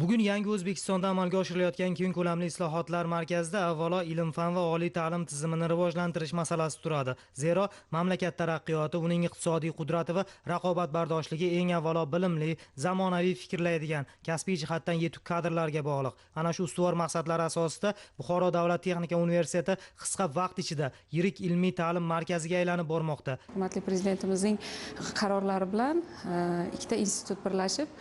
Bugun Yangi O'zbekistonda amalga oshirilayotgan keng ko'lamli islohotlar markazida avvalo ilm-fan va oliy ta'lim tizimini rivojlantirish masalasi turadi. Zero, mamlakat taraqqiyoti, uning iqtisodiy qudrati va raqobatbardoshligi eng avvalo bilimli, zamonaviy fikrlaydigan, kasbiy jihatdan yetuk kadrlarga bog'liq. Ana shu ustuvor maqsadlar asosida Buxoro davlat texnika universiteti qisqa vaqt ichida yirik ilmiy ta'lim markaziga aylanib bormoqda. Hurmatli Prezidentimizning qarorlari bilan ikkita institut birlashib,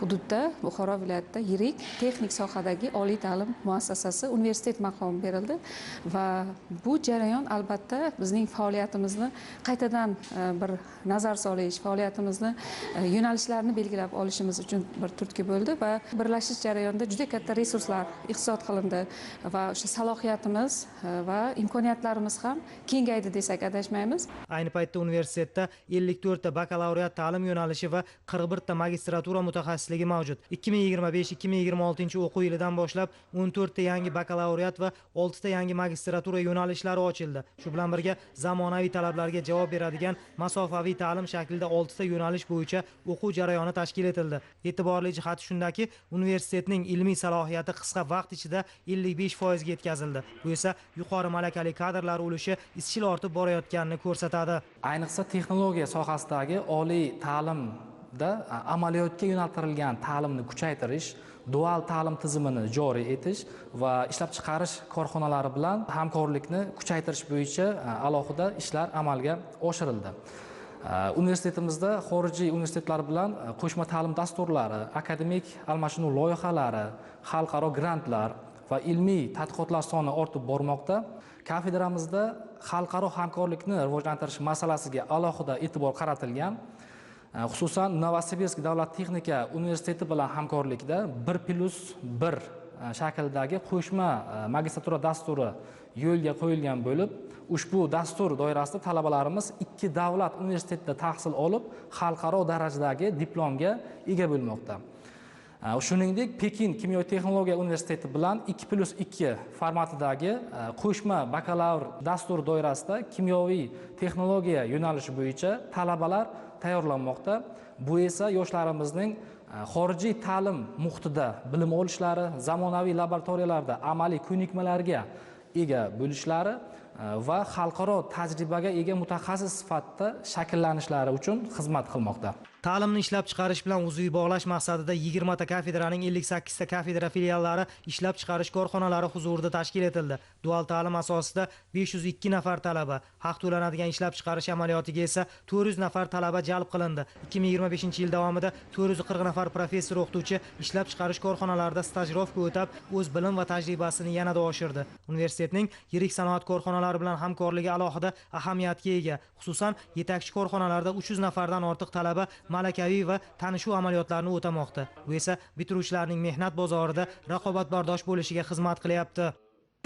hududda Buxoro viloyatida yirik texnik sohadagi oliy ta'lim muassasasi universitet maqomi berildi va bu jarayon albatta bizning faoliyatimizni qaytadan bir nazar solish, faoliyatimizni yo'nalishlarini belgilab olishimiz uchun bir turtki bo'ldi va birlashish jarayonida juda katta resurslar iqtisod qilindi va o'sha salohiyatimiz va imkoniyatlarimiz ham kengaydi desak adashmaymiz. Ayni paytda universitetda 54 ta bakalavriat ta'lim yo'nalishi va 41 ta magistratura mutaxassisligi mavjud. 2025-2026 o'quv yilidan boshlab 14 ta yangi bakalavriat va 6 ta yangi magistratura yo'nalishlari ochildi. Shu bilan birga zamonaviy talablarga javob beradigan masofaviy ta'lim shaklida 6 ta yo'nalish bo'yicha o'quv jarayoni tashkil etildi. E'tiborli jihati shundaki, universitetning ilmiy salohiyati qisqa vaqt ichida 55% ga yetkazildi. Bu esa yuqori malakali kadrlar ulushi izchil ortib borayotganini ko'rsatadi. Ayniqsa texnologiya sohasidagi oliy ta'limda amaliyotga yo'naltirilgan ta'limni kuchaytirish, dual ta'lim tizimini joriy etish va ishlab chiqarish korxonalari bilan hamkorlikni kuchaytirish bo'yicha alohida ishlar amalga oshirildi. Universitetimizda xorijiy universitetlar bilan qo'shma ta'lim dasturlari, akademik almashinuv loyihalari, xalqaro grantlar va ilmiy tadqiqotlar soni ortib bormoqda. Kafedramizda xalqaro hamkorlikni rivojlantirish masalasiga alohida e'tibor qaratilgan. Xususan, Novosibirsk davlat texnika universiteti bilan hamkorlikda 1+1 shaklidagi qo'shma magistratura dasturi yo'lga qo'yilgan bo'lib, ushbu dastur doirasida talabalarimiz 2 davlat universitetida tahsil olib, xalqaro darajadagi diplomga ega bo'lmoqda. Shuningdek, Pekin kimyo texnologiya universiteti bilan 2+2 formatidagi qo'shma bakalavr dasturi doirasida kimyoviy texnologiya yo'nalishi bo'yicha talabalar tayyorlanmoqda. Bu esa yoshlarimizning xorijiy ta'lim muhitida bilim olishlari, zamonaviy laboratoriyalarda amaliy ko'nikmalarga ega bo'lishlari va xalqaro tajribaga ega mutaxassis sifatida shakllanishlari uchun xizmat qilmoqda. Ta'limni ishlab chiqarish bilan uzviy bog'lash maqsadida 20 ta kafedraning 58 ta kafedra filiallari ishlab chiqarish korxonalari huzurida tashkil etildi. Dual ta'lim asosida 502 nafar talaba, haq to'lanadigan ishlab chiqarish amaliyotiga esa 400 nafar talaba jalb qilindi. 2025-yil davomida 440 nafar professor o'qituvchi ishlab chiqarish korxonalarida stajirovka o'tab, o'z bilim va tajribasini yanada oshirdi. Universitetning yirik sanoat korxonalari bilan hamkorligi alohida ahamiyatga ega. Xususan, yetakchi korxonalarda 300 nafardan ortiq talaba malakaviy va tanishuv amaliyotlarini o'tamoqda. Bu esa bitiruvchilarning mehnat bozorida raqobatbardosh bo'lishiga xizmat qilyapti.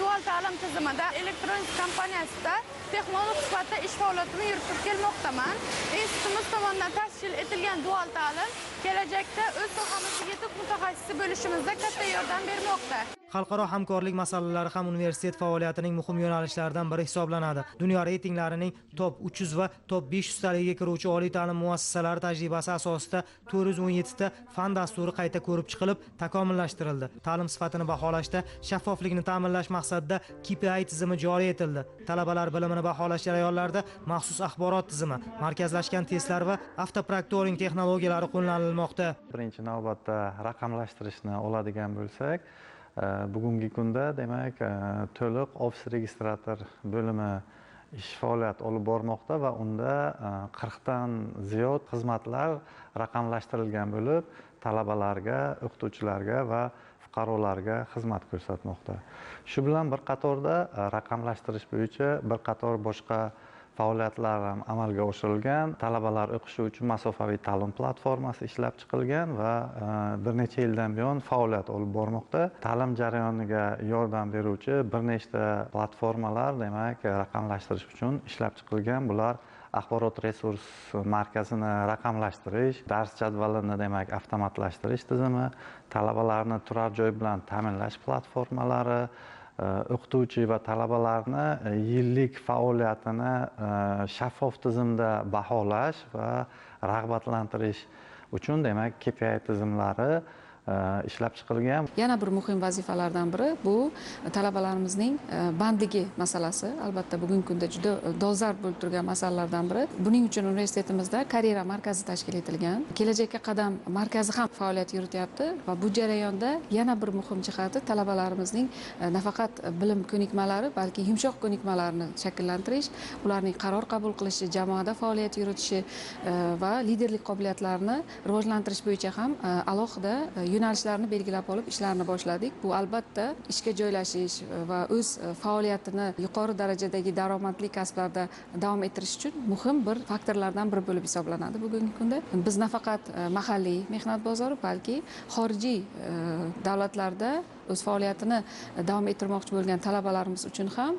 Dual ta'lim tizimida elektronik kompaniyasida texnolog sifatida ish faoliyatini yuritib kelmoqdaman. Institutimiz tomonidan tashkil etilgan dual ta'lim kelajakda o'z sohamizga yetuk mutaxassisi bo'lishimizda katta yordam bermoqda. Xalqaro hamkorlik masalalari ham universitet faoliyatining muhim yo'nalishlaridan biri hisoblanadi. Dunyo reytinglarining top 300 va top 500 taliga kiruvchi oliy ta'lim muassasalari tajribasi asosida 417 ta fan dasturi qayta ko'rib chiqilib, takomillashtirildi. Ta'lim sifatini baholashda shaffoflikni ta'minlash maqsadida KPI tizimi joriy etildi. Talabalar bilimini baholash jarayonlarida maxsus axborot tizimi, markazlashgan testlar va avtopraktoring texnologiyalari qo'llanilmoqda. Birinchi navbatda raqamlashtirishni oladigan bo'lsak, bugungi kunda demak to'liq ofis registrator bo'limi ish faoliyat olib bormoqda va unda 40 dan ziyod xizmatlar raqamlashtirilgan bo'lib, talabalarga, o'qituvchilarga va fuqarolarga xizmat ko'rsatmoqda. Shu bilan bir qatorda raqamlashtirish bo'yicha bir qator boshqa faoliyatlar ham amalga oshirilgan. Talabalar o'qishi uchun masofaviy ta'lim platformasi ishlab chiqilgan va bir necha yildan buyon faoliyat olib bormoqda. Ta'lim jarayoniga yordam beruvchi bir nechta platformalar demak raqamlashtirish uchun ishlab chiqilgan. Bular axborot resurs markazini raqamlashtirish, dars jadvalini demak avtomatlashtirish tizimi, talabalarni turar joy bilan ta'minlash platformalari, o'qituvchi va talabalarni yillik faoliyatini shaffof tizimda baholash va rag'batlantirish uchun demak KPI tizimlari ishlab chiqilgan. Yana bir muhim vazifalardan biri bu talabalarimizning bandligi masalasi. Albatta bugungi kunda juda dolzarb bo'lib turgan masalalardan biri. Buning uchun universitetimizda karyera markazi tashkil etilgan. Kelajakka qadam markazi ham faoliyat yurityapti va bu jarayonda yana bir muhim jihati talabalarimizning nafaqat bilim ko'nikmalari, balki yumshoq ko'nikmalarini shakllantirish, ularning qaror qabul qilishi, jamoada faoliyat yuritishi va liderlik qobiliyatlarini rivojlantirish bo'yicha ham alohida yo'nalishlarni belgilab olib ishlarni boshladik. Bu albatta ishga joylashish va o'z faoliyatini yuqori darajadagi daromadli kasblarda davom ettirish uchun muhim bir faktorlardan biri bo'lib hisoblanadi bugungi kunda. Biz nafaqat mahalliy mehnat bozori, balki xorijiy davlatlarda o'z faoliyatini davom ettirmoqchi bo'lgan talabalarimiz uchun ham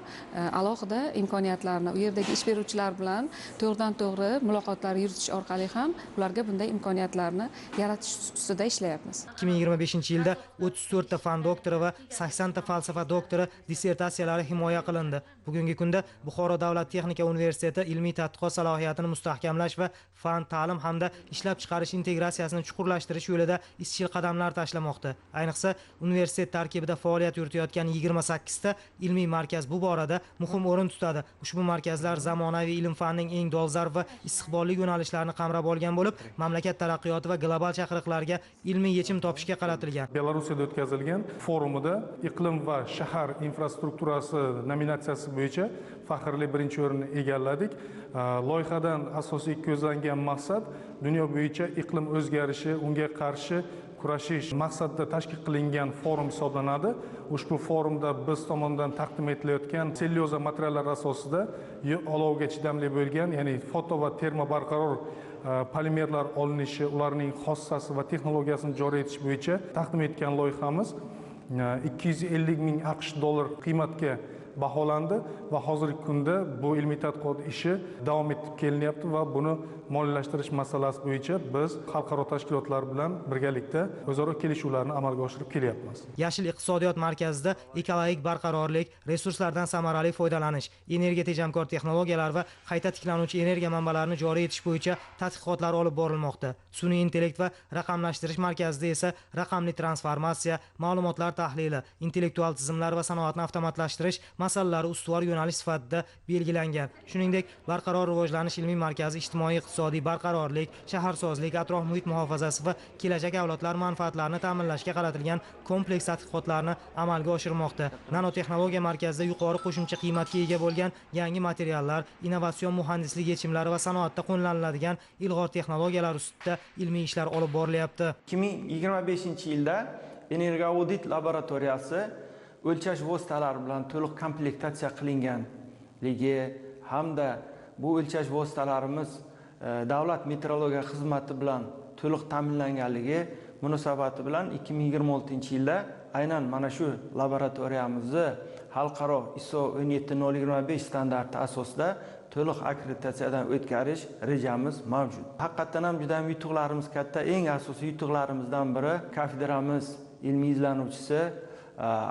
alohida imkoniyatlarni, u yerdagi ish beruvchilar bilan to'g'ridan-to'g'ri muloqotlar yuritish orqali ham ularga bunday imkoniyatlarni yaratish ustida ishlayapmiz. 2025-yilda 34 ta fan doktori va 80 ta falsafa doktori dissertatsiyalari himoya qilindi. Bugungi kunda Buxoro davlat texnika universiteti ilmiy tadqiqot salohiyatini mustahkamlash va fan ta'lim hamda ishlab chiqarish integratsiyasini chuqurlashtirish yo'lida izchil qadamlar tashlamoqda. Ayniqsa, universitet tarkibida faoliyat yuritayotgan 28 ta ilmiy markaz bu borada muhim o'rin tutadi. Ushbu markazlar zamonaviy ilm-fanning eng dolzarb va istiqbolli yo'nalishlarini qamrab olgan bo'lib, mamlakat taraqqiyoti va global chaqiriqlarga ilmiy yechim topishga qaratilgan. Belarusiyada o'tkazilgan forumida iqlim va shahar infrastrukturasi nominatsiyasi bo'yicha faxrli birinchi o'rinni egalladik. Loyihadan asosiy ko'zlangan maqsad dunyo bo'yicha iqlim o'zgarishi, unga qarshi kurashish maqsadida tashkil qilingan forum hisoblanadi. Ushbu forumda biz tomonidan taqdim etilayotgan sellyuloza materiallar asosida olovga chidamli bo'lgan, ya'ni foto va termobarqaror polimerlar olinishi, ularning xossasi va texnologiyasini joriy etish bo'yicha taqdim etgan loyihamiz 250 ming AQSh dollar qiymatga baholandi va hozirgi kunda bu ilmiy tadqiqot ishi davom etib kelinyapti va buni moliyalashtirish masalasi bo'yicha biz xalqaro tashkilotlar bilan birgalikda o'zaro kelishuvlarni amalga oshirib kelyapmiz. Yashil iqtisodiyot markazida ekologik barqarorlik, resurslardan samarali foydalanish, energiya tejamkor texnologiyalar va qayta tiklanuvchi energiya manbalarini joriy etish bo'yicha tadqiqotlar olib borilmoqda. Sun'iy intellekt va raqamlashtirish markazida esa raqamli transformatsiya, ma'lumotlar tahlili, intellektual tizimlar va sanoatni avtomatlashtirish masalalari ustuvor yo'nalish sifatida belgilangan. Shuningdek, barqaror rivojlanish ilmiy markazi ijtimoiy iqtisodiy barqarorlik, shaharsozlik, atrof muhit muhofazasi va kelajak avlodlar manfaatlarini ta'minlashga qaratilgan kompleks tadqiqotlarni amalga oshirmoqda. Nanotexnologiya markazida yuqori qo'shimcha qiymatga ega bo'lgan yangi materiallar, innovatsion muhandislik yechimlari va sanoatda qo'llaniladigan ilg'or texnologiyalar ustida ilmiy ishlar olib borilyapti. 2025-yilda Energoaudit laboratoriyasi o'lchash vositalari bilan to'liq komplektatsiya qilinganligi hamda bu o'lchash vositalarimiz davlat meteorologiya xizmati bilan to'liq ta'minlanganligi munosabati bilan 2026-yilda aynan mana shu laboratoriyamizni xalqaro ISO 17025 standarti asosida to'liq akkreditatsiyadan o'tkazish rejamiz mavjud. Haqiqatan ham juda yutuqlarimiz katta. Eng asosiy yutuqlarimizdan biri kafedramiz ilmiy izlanuvchisi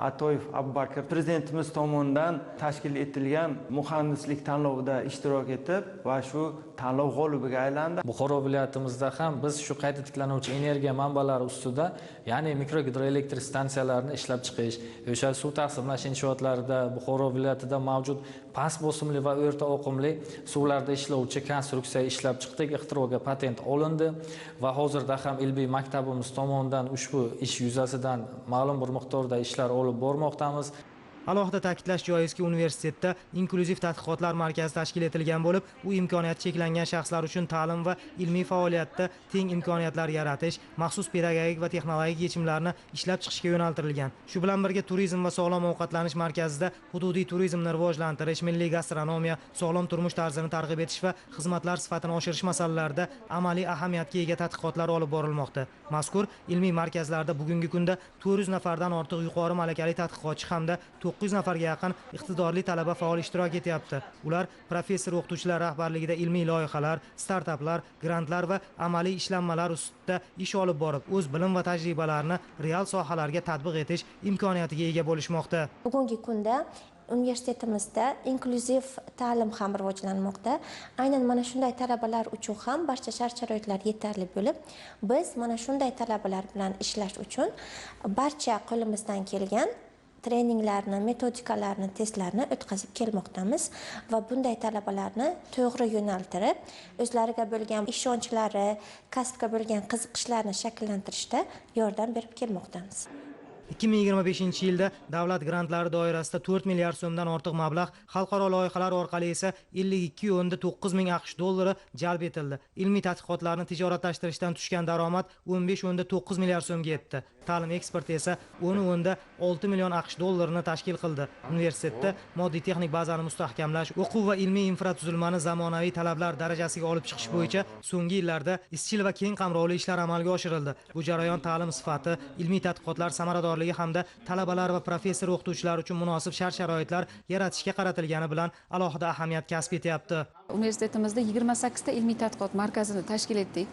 Atoyev Abubakir prezidentimiz tomonidan tashkil etilgan muhandislik tanlovida ishtirok etib va shu tanlov g'olibiga aylandi. Buxoro viloyatimizda ham biz shu qayta tiklanuvchi energiya manbalari ustida, ya'ni mikrohidroelektr stansiyalarini ishlab chiqish, o'sha suv taqsimlash inshootlarida Buxoro viloyatida mavjud past bosimli va o'rta oqimli suvlarda ishlovchi konstruksiya ishlab chiqdik. Ixtiroga patent olindi va hozirda ham ilmiy maktabimiz tomonidan ushbu ish yuzasidan ma'lum bir miqdorda ishlar olib bormoqdamiz. Alohida ta'kidlash joizki, universitetda inklyuziv tadqiqotlar markazi tashkil etilgan bo'lib, u imkoniyati cheklangan shaxslar uchun ta'lim va ilmiy faoliyatda teng imkoniyatlar yaratish, maxsus pedagogik va texnologik yechimlarni ishlab chiqishga yo'naltirilgan. Shu bilan birga turizm va sog'lom ovqatlanish markazida hududiy turizmni rivojlantirish, milliy gastronomiya, sog'lom turmush tarzini targ'ib etish va xizmatlar sifatini oshirish masalalarida amaliy ahamiyatga ega tadqiqotlar olib borilmoqda. Mazkur ilmiy markazlarda bugungi kunda 400 nafardan ortiq yuqori malakali tadqiqotchi hamda 900 nafarga yaqin iqtidorli talaba faol ishtirok etyapti. Ular professor o'qituvchilar rahbarligida ilmiy loyihalar, startaplar, grantlar va amaliy ishlanmalar ustida ish olib borib, o'z bilim va tajribalarini real sohalarga tatbiq etish imkoniyatiga ega bo'lishmoqda. Bugungi kunda Universitetimizda inklyuziv ta'lim ham rivojlanmoqda. Aynan mana shunday talabalar uchun ham barcha shart-sharoitlar yetarli bo'lib, biz mana shunday talabalar bilan ishlash uchun barcha qo'limizdan kelgan treninglarni, metodikalarni, testlarni o'tkazib kelmoqdamiz va bunday talabalarni to'g'ri yo'naltirib, o'zlariga bo'lgan ishonchlari, kasbga bo'lgan qiziqishlarini shakllantirishda yordam berib kelmoqdamiz. 2025-yilda davlat grantlari doirasida 4 milliard so'mdan ortiq mablag', xalqaro loyihalar orqali esa 52.9 ming AQSh dollari jalb etildi. Ilmiy tadqiqotlarni tijoratlashtirishdan tushgan daromad 15.9 milliard so'mga yetdi. Ta'lim eksporti esa 10.6 million AQSh dollarini tashkil qildi. Universitetda moddiy texnik bazani mustahkamlash, o'quv va ilmiy infratuzilmani zamonaviy talablar darajasiga olib chiqish bo'yicha so'nggi yillarda izchil va keng qamrovli ishlar amalga oshirildi. Bu jarayon ta'lim sifati, ilmiy tadqiqotlar samaradorligi hamda talabalar va professor o'qituvchilar uchun munosib shart-sharoitlar yaratishga qaratilgani bilan alohida ahamiyat kasb etyapti. Universitetimizda 28 ta ilmiy tadqiqot markazini tashkil etdik.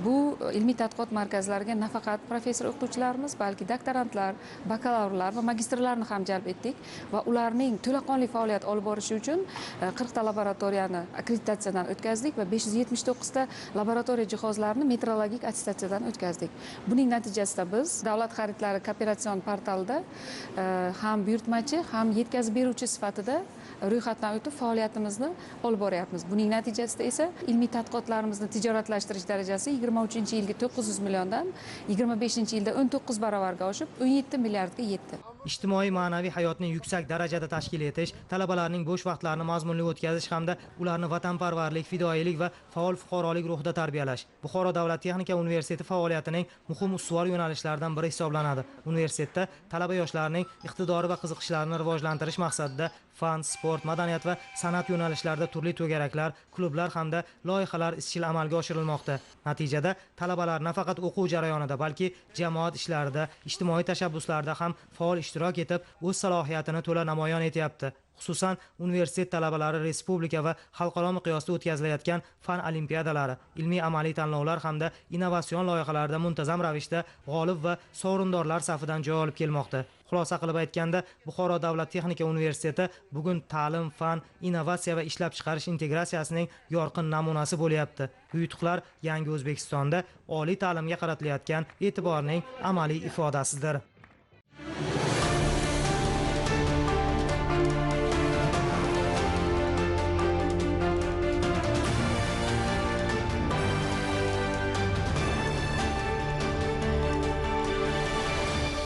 Bu ilmiy tadqiqot markazlariga nafaqat professor o'qituvchilarimiz, balki doktorantlar, bakalavrlar va magistrlarni ham jalb etdik va ularning to'laqonli faoliyat olib borishi uchun 40 ta laboratoriyani akkreditatsiyadan o'tkazdik va 579 ta laboratoriya jihozlarini metrologik attestatsiyadan o'tkazdik. Buning natijasida biz davlat xaridlari kooperatsion portalida ham buyurtmachi, ham yetkazib beruvchi sifatida ro'yxatdan o'tib faoliyatimizni olib boryapmiz. Buning natijasida esa ilmiy tadqiqotlarimizni tijoratlashtirish darajasi 23-yilgi 900 milliondan 25-yilda 19 baravarga oshib 17 milliardga yetdi. Ijtimoiy ma'naviy hayotni yuksak darajada tashkil etish, talabalarning bo'sh vaqtlarini mazmunli o'tkazish hamda ularni vatanparvarlik, fidoyilik va faol fuqarolik ruhida tarbiyalash Buxoro davlat texnika universiteti faoliyatining muhim ustuvor yo'nalishlaridan biri hisoblanadi. Universitetda talaba yoshlarning iqtidori va qiziqishlarini rivojlantirish maqsadida fan, sport, madaniyat va san'at yo'nalishlarida turli to'garaklar, klublar hamda loyihalar izchil amalga oshirilmoqda. Natijada talabalar nafaqat o'quv jarayonida, balki jamoat ishlarida, ijtimoiy tashabbuslarda ham faol ishtirok etib, o'z salohiyatini to'la namoyon etyapti. Xususan, universitet talabalari respublika va xalqaro miqyosda o'tkazilayotgan fan olimpiadalari, ilmiy amaliy tanlovlar hamda innovatsion loyihalarda muntazam ravishda g'olib va sovrindorlar safidan joy olib kelmoqda. Xulosa qilib aytganda, Buxoro davlat texnika universiteti bugun ta'lim, fan, innovatsiya va ishlab chiqarish integratsiyasining yorqin namunasi bo'lyapti. Bu yutuqlar yangi O'zbekistonda oliy ta'limga qaratilayotgan e'tiborning amaliy ifodasidir.